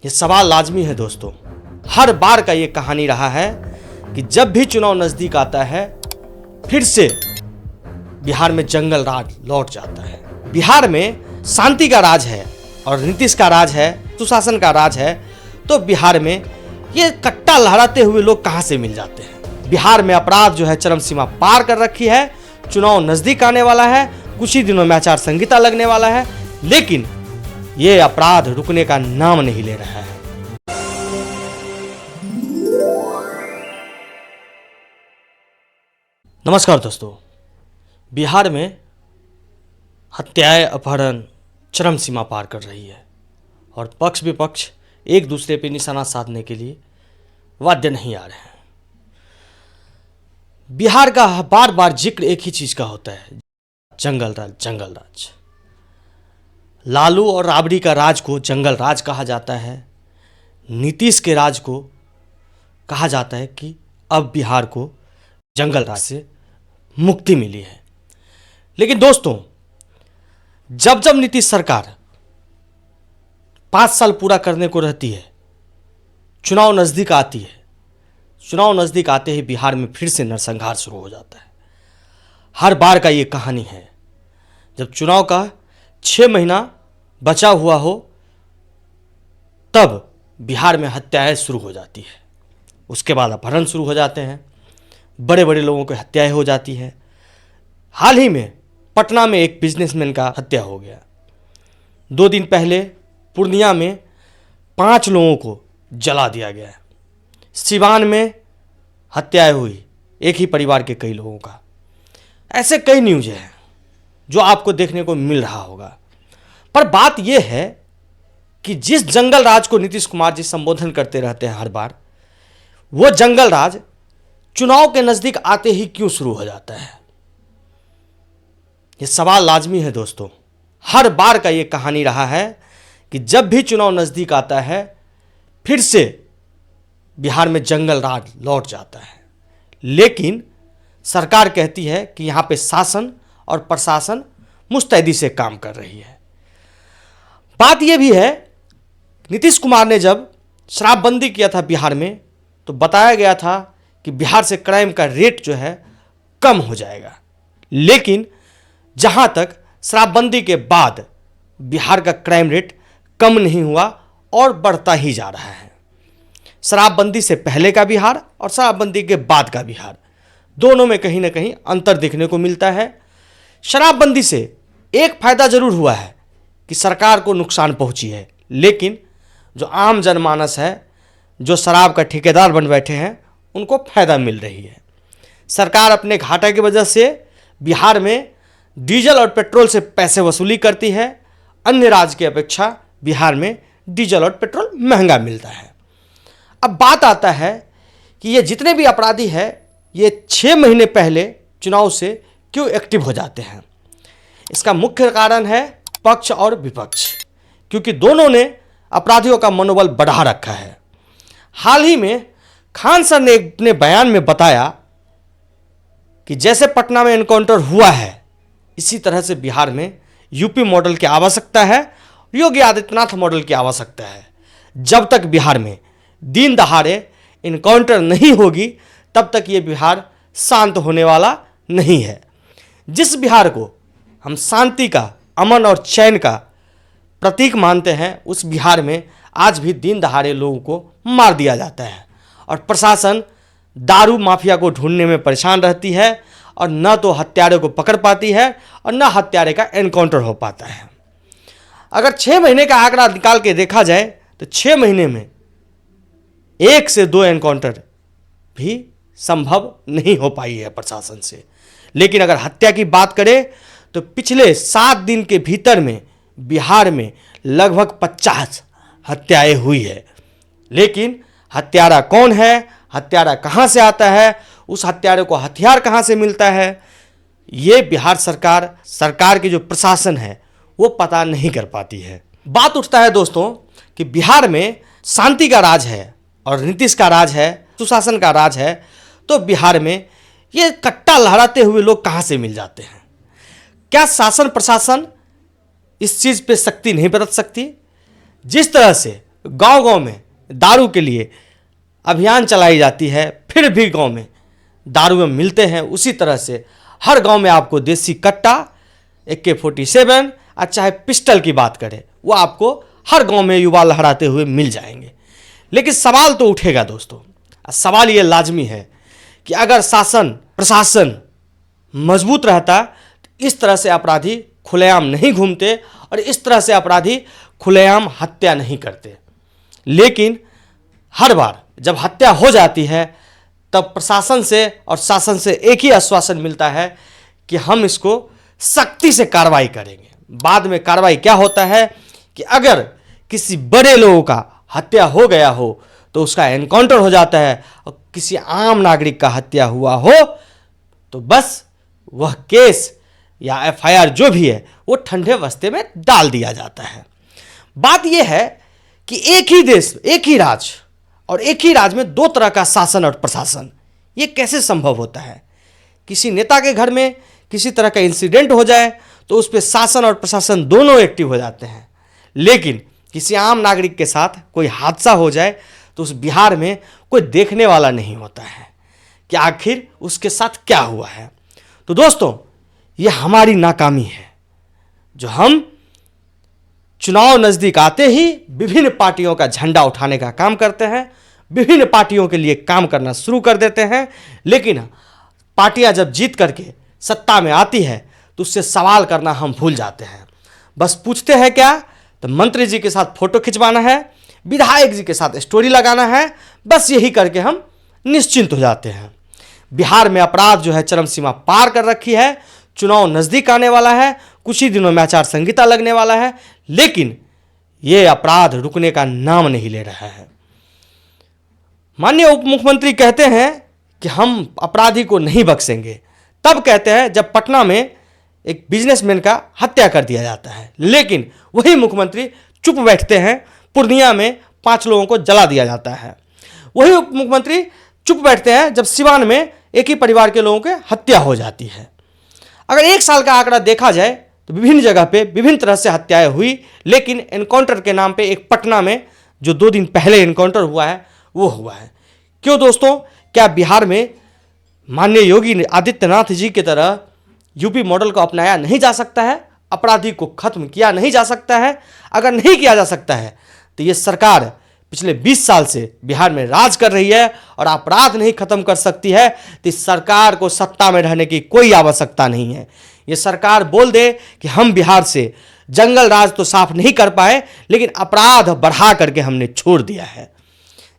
ये सवाल लाजमी है दोस्तों। हर बार का ये कहानी रहा है कि जब भी चुनाव नजदीक आता है फिर से बिहार में जंगल राज लौट जाता है। बिहार में शांति का राज है और नीतीश का राज है, सुशासन का राज है, तो बिहार में ये कट्टा लहराते हुए लोग कहां से मिल जाते हैं। बिहार में अपराध जो है चरम सीमा पार कर रखी है। चुनाव नजदीक आने वाला है, कुछ ही दिनों में आचार संहिता लगने वाला है, लेकिन ये अपराध रुकने का नाम नहीं ले रहा है। नमस्कार दोस्तों, बिहार में हत्याएं, अपहरण चरम सीमा पार कर रही है और पक्ष विपक्ष एक दूसरे पर निशाना साधने के लिए वाद्य नहीं आ रहे हैं। बिहार का बार बार जिक्र एक ही चीज का होता है, जंगल राज। जंगल राज, लालू और राबड़ी का राज को जंगल राज कहा जाता है। नीतीश के राज को कहा जाता है कि अब बिहार को जंगल राज से मुक्ति मिली है। लेकिन दोस्तों, जब जब नीतीश सरकार 5 साल पूरा करने को रहती है, चुनाव नज़दीक आती है, चुनाव नज़दीक आते ही बिहार में फिर से नरसंहार शुरू हो जाता है। हर बार का ये कहानी है, जब चुनाव का 6 महीना बचा हुआ हो तब बिहार में हत्याएं शुरू हो जाती है। उसके बाद अपहरण शुरू हो जाते हैं, बड़े बड़े लोगों की हत्याएं हो जाती है। हाल ही में पटना में एक बिजनेसमैन का हत्या हो गया। 2 दिन पहले पूर्णिया में 5 लोगों को जला दिया गया। सिवान में हत्याएं हुई, एक ही परिवार के कई लोगों का। ऐसे कई न्यूज़ हैं जो आपको देखने को मिल रहा होगा। पर बात यह है कि जिस जंगल राज को नीतीश कुमार जी संबोधन करते रहते हैं हर बार, वो जंगल राज चुनाव के नजदीक आते ही क्यों शुरू हो जाता है। ये सवाल लाजमी है दोस्तों। हर बार का ये कहानी रहा है कि जब भी चुनाव नजदीक आता है फिर से बिहार में जंगल राज लौट जाता है। लेकिन सरकार कहती है कि यहां पे शासन और प्रशासन मुस्तैदी से काम कर रही है। बात यह भी है, नीतीश कुमार ने जब शराबबंदी किया था बिहार में, तो बताया गया था कि बिहार से क्राइम का रेट जो है कम हो जाएगा। लेकिन जहां तक शराबबंदी के बाद बिहार का क्राइम रेट कम नहीं हुआ और बढ़ता ही जा रहा है। शराबबंदी से पहले का बिहार और शराबबंदी के बाद का बिहार, दोनों में कहीं ना कहीं अंतर देखने को मिलता है। शराबबंदी से एक फायदा जरूर हुआ है कि सरकार को नुकसान पहुंची है, लेकिन जो आम जनमानस है, जो शराब का ठेकेदार बन बैठे हैं, उनको फायदा मिल रही है। सरकार अपने घाटे की वजह से बिहार में डीजल और पेट्रोल से पैसे वसूली करती है। अन्य राज्य की अपेक्षा बिहार में डीजल और पेट्रोल महंगा मिलता है। अब बात आता है कि ये जितने भी अपराधी हैं, ये 6 महीने पहले चुनाव से क्यों एक्टिव हो जाते हैं। इसका मुख्य कारण है पक्ष और विपक्ष, क्योंकि दोनों ने अपराधियों का मनोबल बढ़ा रखा है। हाल ही में खान सर ने अपने बयान में बताया कि जैसे पटना में एनकाउंटर हुआ है, इसी तरह से बिहार में यूपी मॉडल की आवश्यकता है, योगी आदित्यनाथ मॉडल की आवश्यकता है। जब तक बिहार में दिन दहाड़े एनकाउंटर नहीं होगी, तब तक ये बिहार शांत होने वाला नहीं है। जिस बिहार को हम शांति का, अमन और चैन का प्रतीक मानते हैं, उस बिहार में आज भी दिन दहाड़े लोगों को मार दिया जाता है और प्रशासन दारू माफिया को ढूंढने में परेशान रहती है और न तो हत्यारे को पकड़ पाती है और न हत्यारे का एनकाउंटर हो पाता है। अगर 6 महीने का आंकड़ा निकाल के देखा जाए तो 6 महीने में 1 से 2 एनकाउंटर भी संभव नहीं हो पाई है प्रशासन से। लेकिन अगर हत्या की बात करें तो पिछले 7 दिन के भीतर में बिहार में लगभग 50 हत्याएं हुई है। लेकिन हत्यारा कौन है, हत्यारा कहां से आता है, उस हत्यारे को हथियार कहां से मिलता है, ये बिहार सरकार की जो प्रशासन है वो पता नहीं कर पाती है। बात उठता है दोस्तों कि बिहार में शांति का राज है और नीतीश का राज है, सुशासन का राज है, तो बिहार में ये कट्टा लहराते हुए लोग कहां से मिल जाते हैं। क्या शासन प्रशासन इस चीज पे सख्ती नहीं बरत सकती? जिस तरह से गांव-गांव में दारू के लिए अभियान चलाई जाती है, फिर भी गांव में दारू में मिलते हैं, उसी तरह से हर गांव में आपको देसी कट्टा, AK-47 और चाहे पिस्टल की बात करें, वो आपको हर गांव में युवा लहराते हुए मिल जाएंगे। लेकिन सवाल तो उठेगा दोस्तों, सवाल ये लाजमी है कि अगर शासन प्रशासन मजबूत रहता तो इस तरह से अपराधी खुलेआम नहीं घूमते और इस तरह से अपराधी खुलेआम हत्या नहीं करते। लेकिन हर बार जब हत्या हो जाती है तब प्रशासन से और शासन से एक ही आश्वासन मिलता है कि हम इसको सख्ती से कार्रवाई करेंगे। बाद में कार्रवाई क्या होता है कि अगर किसी बड़े लोगों का हत्या हो गया हो तो उसका एनकाउंटर हो जाता है, और किसी आम नागरिक का हत्या हुआ हो तो बस वह केस या FIR जो भी है वो ठंडे बस्ते में डाल दिया जाता है। बात यह है कि एक ही देश, एक ही राज्य और एक ही राज्य में दो तरह का शासन और प्रशासन, ये कैसे संभव होता है? किसी नेता के घर में किसी तरह का इंसिडेंट हो जाए तो उस पर शासन और प्रशासन दोनों एक्टिव हो जाते हैं, लेकिन किसी आम नागरिक के साथ कोई हादसा हो जाए तो उस बिहार में कोई देखने वाला नहीं होता है कि आखिर उसके साथ क्या हुआ है। तो दोस्तों, ये हमारी नाकामी है जो हम चुनाव नज़दीक आते ही विभिन्न पार्टियों का झंडा उठाने का काम करते हैं, विभिन्न पार्टियों के लिए काम करना शुरू कर देते हैं, लेकिन पार्टियां जब जीत करके सत्ता में आती है तो उससे सवाल करना हम भूल जाते हैं। बस पूछते हैं क्या, तो मंत्री जी के साथ फोटो खिंचवाना है, विधायक जी के साथ स्टोरी लगाना है, बस यही करके हम निश्चिंत हो जाते हैं। बिहार में अपराध जो है चरम सीमा पार कर रखी है। चुनाव नज़दीक आने वाला है, कुछ ही दिनों में आचार संहिता लगने वाला है, लेकिन ये अपराध रुकने का नाम नहीं ले रहा है। माननीय उप मुख्यमंत्री कहते हैं कि हम अपराधी को नहीं बख्शेंगे, तब कहते हैं जब पटना में एक बिजनेसमैन का हत्या कर दिया जाता है, लेकिन वही मुख्यमंत्री चुप बैठते हैं, पूर्णिया में 5 लोगों को जला दिया जाता है। वही उप मुख्यमंत्री चुप बैठते हैं जब सिवान में एक ही परिवार के लोगों की हत्या हो जाती है। अगर 1 साल का आंकड़ा देखा जाए तो विभिन्न जगह पे विभिन्न तरह से हत्याएं हुई, लेकिन एनकाउंटर के नाम पे एक पटना में जो 2 दिन पहले एनकाउंटर हुआ है वो हुआ है। क्यों दोस्तों, क्या बिहार में माननीय योगी आदित्यनाथ जी की तरह यूपी मॉडल को अपनाया नहीं जा सकता है? अपराधी को खत्म किया नहीं जा सकता है? अगर नहीं किया जा सकता है तो ये सरकार पिछले 20 साल से बिहार में राज कर रही है और अपराध नहीं खत्म कर सकती है तो इस सरकार को सत्ता में रहने की कोई आवश्यकता नहीं है। ये सरकार बोल दे कि हम बिहार से जंगल राज तो साफ नहीं कर पाए, लेकिन अपराध बढ़ा करके हमने छोड़ दिया है।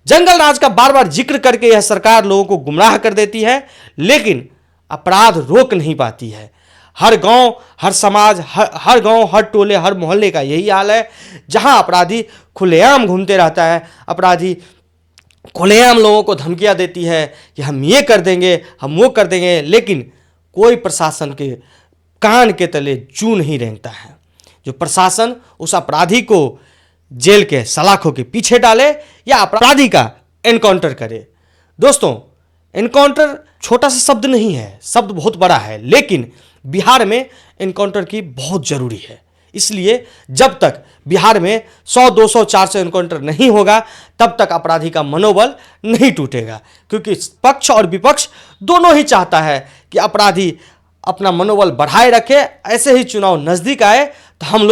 जंगल राज का बार बार जिक्र करके यह सरकार लोगों को गुमराह कर देती है, लेकिन अपराध रोक नहीं पाती है। हर गांव, हर समाज, हर गांव, हर टोले, हर मोहल्ले का यही हाल है, जहां अपराधी खुलेआम घूमते रहता है। अपराधी खुलेआम लोगों को धमकियां देती है कि हम ये कर देंगे, हम वो कर देंगे, लेकिन कोई प्रशासन के कान के तले जू नहीं रेंगता है। जो प्रशासन उस अपराधी को जेल के सलाखों के पीछे डाले या अपराधी का एनकाउंटर करे। दोस्तों, एनकाउंटर छोटा सा शब्द नहीं है, शब्द बहुत बड़ा है, लेकिन बिहार में एनकाउंटर की बहुत ज़रूरी है। इसलिए जब तक बिहार में 100, 200, 400 एनकाउंटर नहीं होगा तब तक अपराधी का मनोबल नहीं टूटेगा, क्योंकि पक्ष और विपक्ष दोनों ही चाहता है कि अपराधी अपना मनोबल बढ़ाए रखे। ऐसे ही चुनाव नज़दीक आए तो हम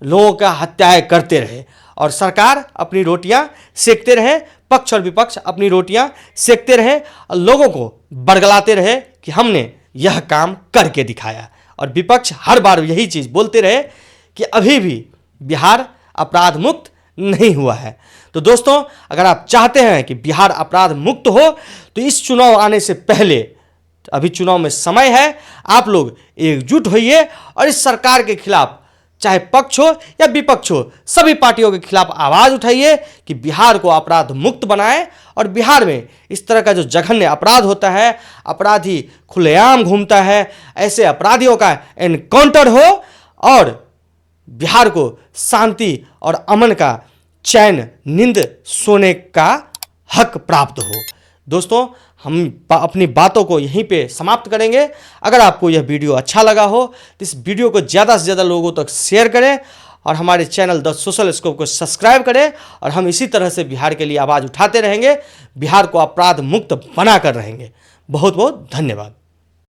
लोगों का हत्याएं करते रहे और सरकार अपनी रोटियां सेकते रहे, पक्ष और विपक्ष अपनी रोटियां सेकते रहे और लोगों को बरगलाते रहे कि हमने यह काम करके दिखाया, और विपक्ष हर बार यही चीज़ बोलते रहे कि अभी भी बिहार अपराध मुक्त नहीं हुआ है। तो दोस्तों, अगर आप चाहते हैं कि बिहार अपराध मुक्त हो तो इस चुनाव आने से पहले, अभी चुनाव में समय है, आप लोग एकजुट होइए और इस सरकार के खिलाफ, चाहे पक्ष हो या विपक्ष हो, सभी पार्टियों के खिलाफ आवाज़ उठाइए कि बिहार को अपराध मुक्त बनाए और बिहार में इस तरह का जो जघन्य अपराध होता है, अपराधी खुलेआम घूमता है, ऐसे अपराधियों का एनकाउंटर हो और बिहार को शांति और अमन का चैन नींद सोने का हक प्राप्त हो। दोस्तों, हम अपनी बातों को यहीं पे समाप्त करेंगे। अगर आपको यह वीडियो अच्छा लगा हो तो इस वीडियो को ज़्यादा से ज़्यादा लोगों तक शेयर करें और हमारे चैनल द सोशल स्कोप को सब्सक्राइब करें और हम इसी तरह से बिहार के लिए आवाज़ उठाते रहेंगे, बिहार को अपराध मुक्त बनाकर रहेंगे। बहुत बहुत धन्यवाद।